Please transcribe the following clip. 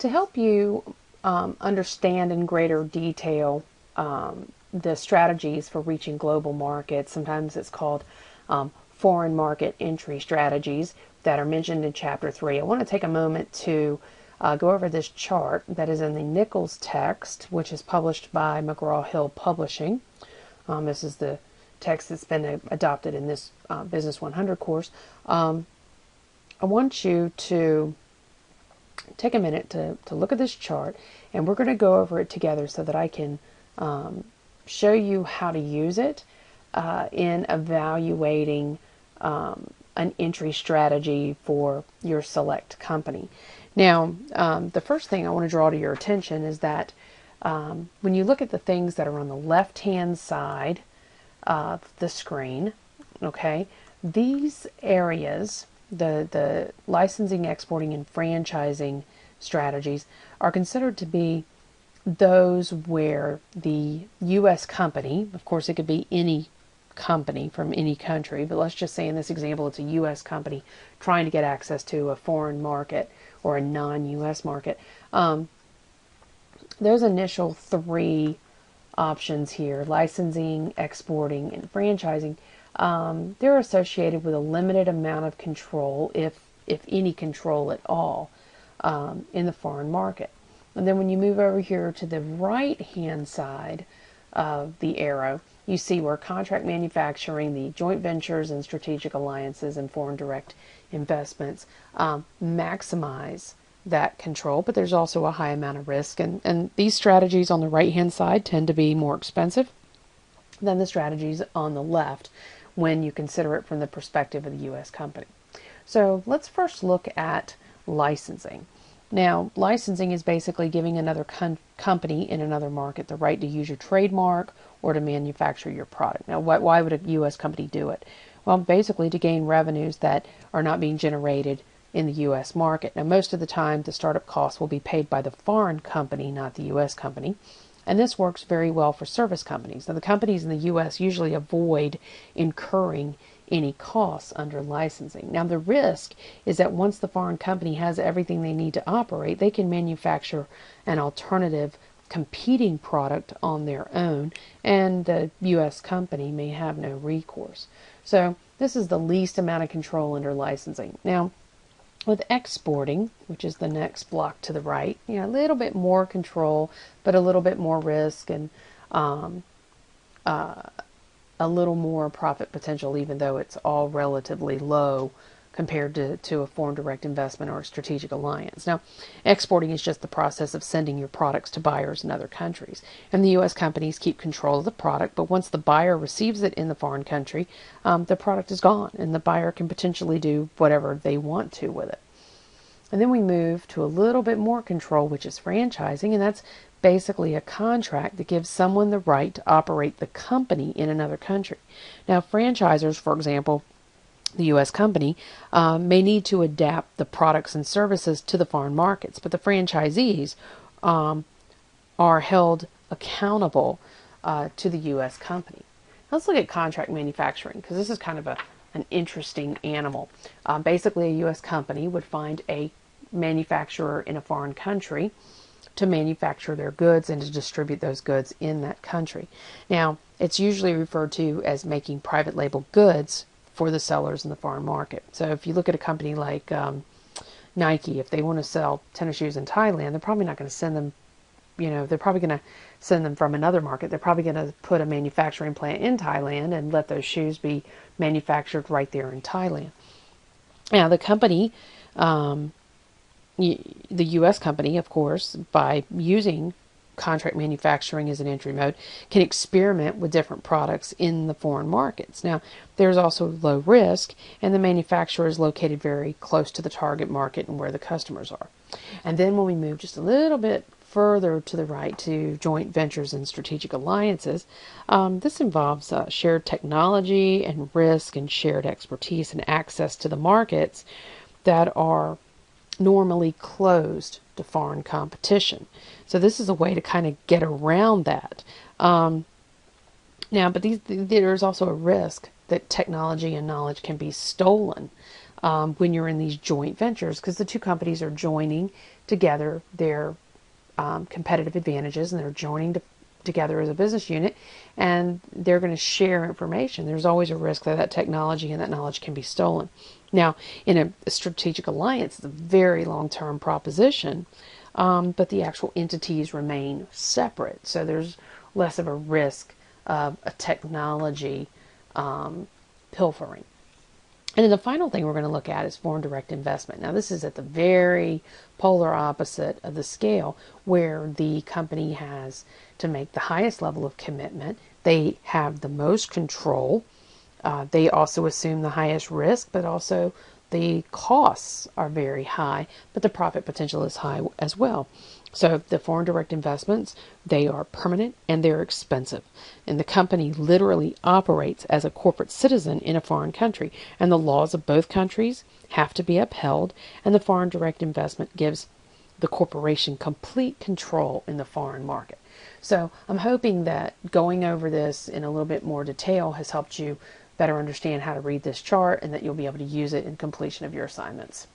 to help you understand in greater detail the strategies for reaching global markets. Sometimes it's called foreign market entry strategies that are mentioned in Chapter 3. I want to take a moment to go over this chart that is in the Nichols text, which is published by McGraw-Hill Publishing. This is the text that's been adopted in this Business 100 course. I want you to take a minute to look at this chart, and we're going to go over it together so that I can show you how to use it in evaluating an entry strategy for your select company. Now, the first thing I want to draw to your attention is that when you look at the things that are on the left-hand side of the screen, okay, these areas, the licensing, exporting, and franchising strategies are considered to be those where the U.S. company, of course it could be any company from any country, but let's just say in this example it's a U.S. company trying to get access to a foreign market or a non-U.S. market. Those initial three options here, licensing, exporting, and franchising, they're associated with a limited amount of control, if any control at all, in the foreign market. And then when you move over here to the right-hand side of the arrow, you see where contract manufacturing, the joint ventures and strategic alliances, and foreign direct investments maximize that control, but there's also a high amount of risk. And these strategies on the right-hand side tend to be more expensive than the strategies on the left when you consider it from the perspective of the U.S. company. So let's first look at licensing. Now, licensing is basically giving another company in another market the right to use your trademark or to manufacture your product. Now, why would a U.S. company do it? Well, basically to gain revenues that are not being generated in the U.S. market. Now, most of the time, the startup costs will be paid by the foreign company, not the U.S. company. And this works very well for service companies. Now, the companies in the U.S. usually avoid incurring any costs under licensing. Now, the risk is that once the foreign company has everything they need to operate, they can manufacture an alternative competing product on their own, and the U.S. company may have no recourse. So this is the least amount of control under licensing. Now, with exporting, which is the next block to the right, a little bit more control, but a little bit more risk, and a little more profit potential, even though it's all relatively low compared to a foreign direct investment or a strategic alliance. Now, exporting is just the process of sending your products to buyers in other countries. And the U.S. companies keep control of the product, but once the buyer receives it in the foreign country, the product is gone, and the buyer can potentially do whatever they want to with it. And then we move to a little bit more control, which is franchising, and that's basically a contract that gives someone the right to operate the company in another country. Now, franchisors, for example, the U.S. company, may need to adapt the products and services to the foreign markets, but the franchisees are held accountable to the U.S. company. Let's look at contract manufacturing, because this is kind of an interesting animal. Basically, a U.S. company would find a manufacturer in a foreign country to manufacture their goods and to distribute those goods in that country. Now, it's usually referred to as making private label goods for the sellers in the foreign market. So if you look at a company like Nike, if they want to sell tennis shoes in Thailand, they're probably not going to send them, they're probably going to send them from another market. They're probably going to put a manufacturing plant in Thailand and let those shoes be manufactured right there in Thailand. Now, the company, the U.S. company, of course, by using contract manufacturing as an entry mode, can experiment with different products in the foreign markets. Now, there's also low risk, and the manufacturer is located very close to the target market and where the customers are. And then when we move just a little bit further to the right to joint ventures and strategic alliances, this involves shared technology and risk and shared expertise and access to the markets that are normally closed to foreign competition. So this is a way to kind of get around that. Now, but there's also a risk that technology and knowledge can be stolen when you're in these joint ventures, because the two companies are joining together their competitive advantages, and they're joining together as a business unit, and they're going to share information. There's always a risk that that technology and that knowledge can be stolen. Now, in a strategic alliance, it's a very long-term proposition, but the actual entities remain separate, so there's less of a risk of a technology pilfering. And then the final thing we're going to look at is foreign direct investment. Now, this is at the very polar opposite of the scale, where the company has to make the highest level of commitment. They have the most control. They also assume the highest risk, but also the costs are very high, but the profit potential is high as well. So the foreign direct investments, they are permanent and they're expensive. And the company literally operates as a corporate citizen in a foreign country. And the laws of both countries have to be upheld. And the foreign direct investment gives the corporation complete control in the foreign market. So I'm hoping that going over this in a little bit more detail has helped you better understand how to read this chart, and that you'll be able to use it in completion of your assignments.